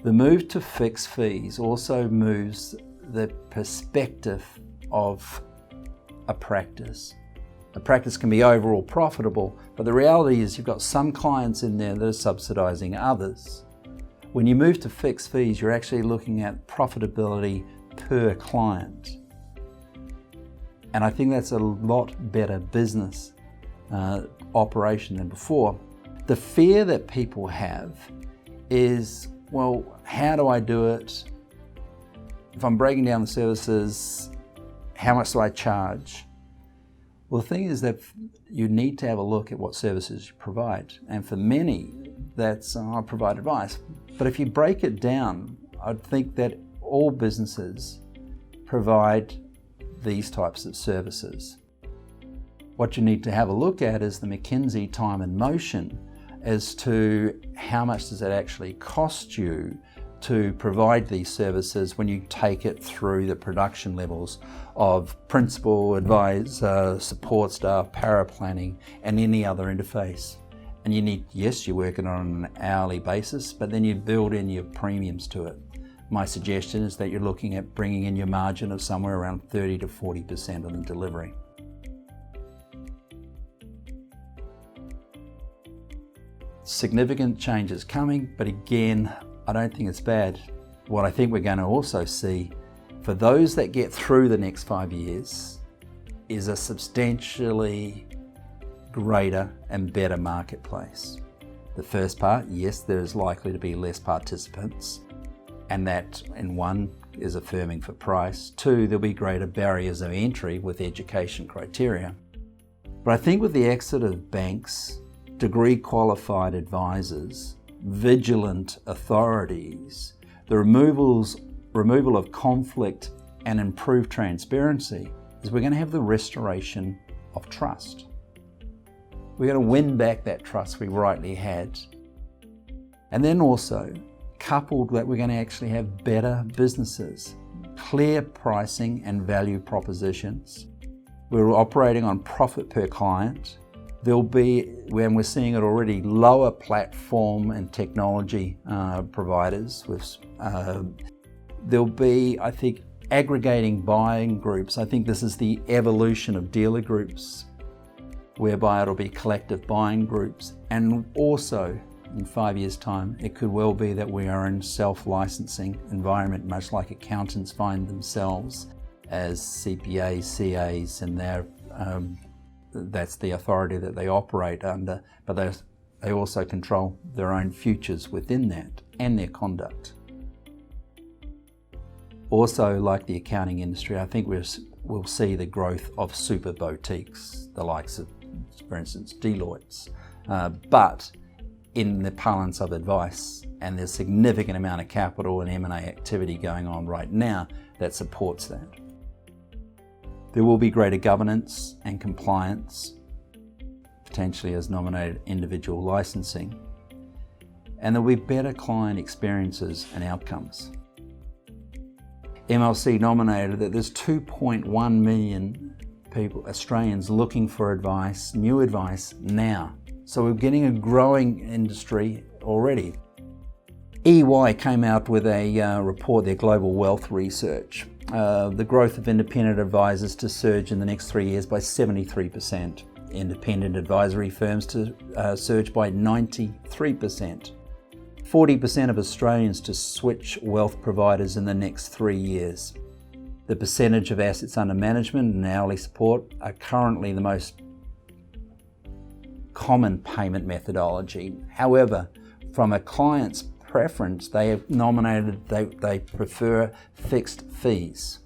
The move to fixed fees also moves the perspective of a practice. A practice can be overall profitable, but the reality is you've got some clients in there that are subsidizing others. When you move to fixed fees, you're actually looking at profitability per client. And I think that's a lot better business operation than before. The fear that people have is, well, how do I do it? If I'm breaking down the services, how much do I charge? Well, the thing is that you need to have a look at what services you provide. And for many, that's I provide advice. But if you break it down, I think that all businesses provide these types of services. What you need to have a look at is the McKinsey time and motion as to how much does it actually cost you to provide these services when you take it through the production levels of principal, advisor, support staff, paraplanning, and any other interface. And you need, yes, you're working on an hourly basis, but then you build in your premiums to it. My suggestion is that you're looking at bringing in your margin of somewhere around 30 to 40% on the delivery. Significant changes coming, but again, I don't think it's bad. What I think we're going to also see for those that get through the next 5 years is a substantially greater and better marketplace. The first part, yes, there is likely to be less participants, and that in one is affirming for price. Two, there'll be greater barriers of entry with education criteria. But I think with the exit of banks, degree qualified advisors, vigilant authorities, the removal of conflict and improved transparency, is we're going to have the restoration of trust. We're going to win back that trust we rightly had. And then also, coupled that we're going to actually have better businesses, clear pricing and value propositions. We're operating on profit per client. There'll be, when we're seeing it already, lower platform and technology providers. There'll be, I think, aggregating buying groups. I think this is the evolution of dealer groups, whereby it'll be collective buying groups. And also, in 5 years' time, it could well be that we are in self-licensing environment, much like accountants find themselves as CPAs, CAs, and that's the authority that they operate under, but they also control their own futures within that and their conduct. Also, like the accounting industry, I think we'll see the growth of super boutiques, the likes of, for instance, Deloitte's, but in the parlance of advice, and there's a significant amount of capital and M&A activity going on right now that supports that. There will be greater governance and compliance, potentially as nominated individual licensing, and there will be better client experiences and outcomes. MLC nominated that there's 2.1 million people, Australians, looking for advice, new advice now. So we're getting a growing industry already. EY came out with a report, their global wealth research. The growth of independent advisors to surge in the next 3 years by 73%. Independent advisory firms to surge by 93%. 40% of Australians to switch wealth providers in the next 3 years. The percentage of assets under management and hourly support are currently the most common payment methodology. However, from a client's preference, they have nominated they prefer fixed fees.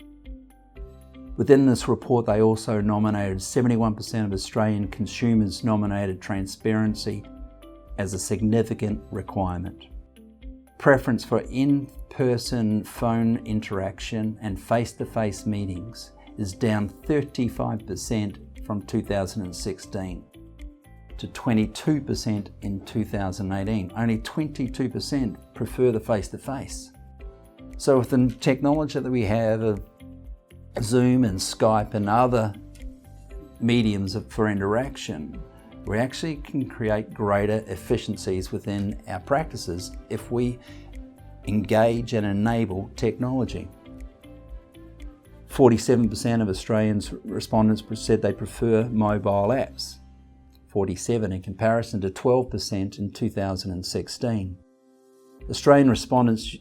Within this report, they also nominated 71% of Australian consumers nominated transparency as a significant requirement. Preference for in-person phone interaction and face-to-face meetings is down 35% from 2016 to 22% in 2018. Only 22% prefer the face-to-face. So with the technology that we have of Zoom and Skype and other mediums for interaction, we actually can create greater efficiencies within our practices if we engage and enable technology. 47% of Australians respondents said they prefer mobile apps, 47 in comparison to 12% in 2016. Australian respondents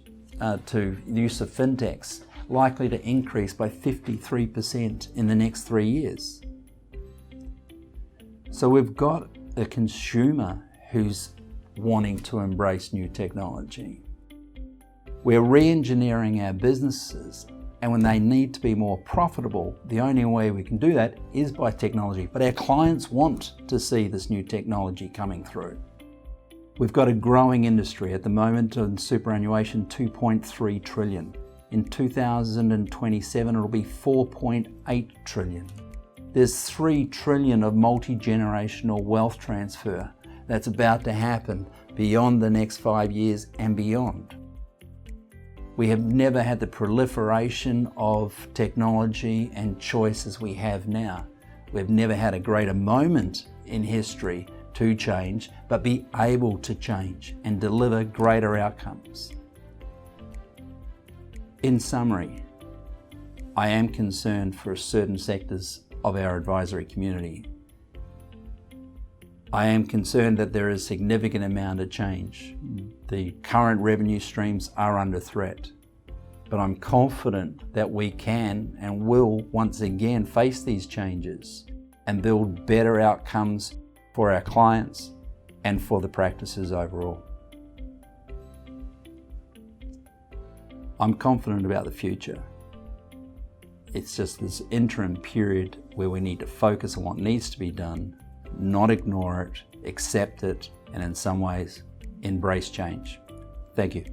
to the use of fintechs likely to increase by 53% in the next 3 years. So we've got a consumer who's wanting to embrace new technology. We're re-engineering our businesses, and when they need to be more profitable, the only way we can do that is by technology. But our clients want to see this new technology coming through. We've got a growing industry at the moment in superannuation, 2.3 trillion. In 2027, it'll be 4.8 trillion. There's 3 trillion of multi-generational wealth transfer that's about to happen beyond the next 5 years and beyond. We have never had the proliferation of technology and choice as we have now. We've never had a greater moment in history to change, but be able to change and deliver greater outcomes. In summary, I am concerned for certain sectors of our advisory community. I am concerned that there is a significant amount of change. The current revenue streams are under threat, but I'm confident that we can and will once again face these changes and build better outcomes for our clients and for the practices overall. I'm confident about the future. It's just this interim period where we need to focus on what needs to be done, not ignore it, accept it, and in some ways, embrace change. Thank you.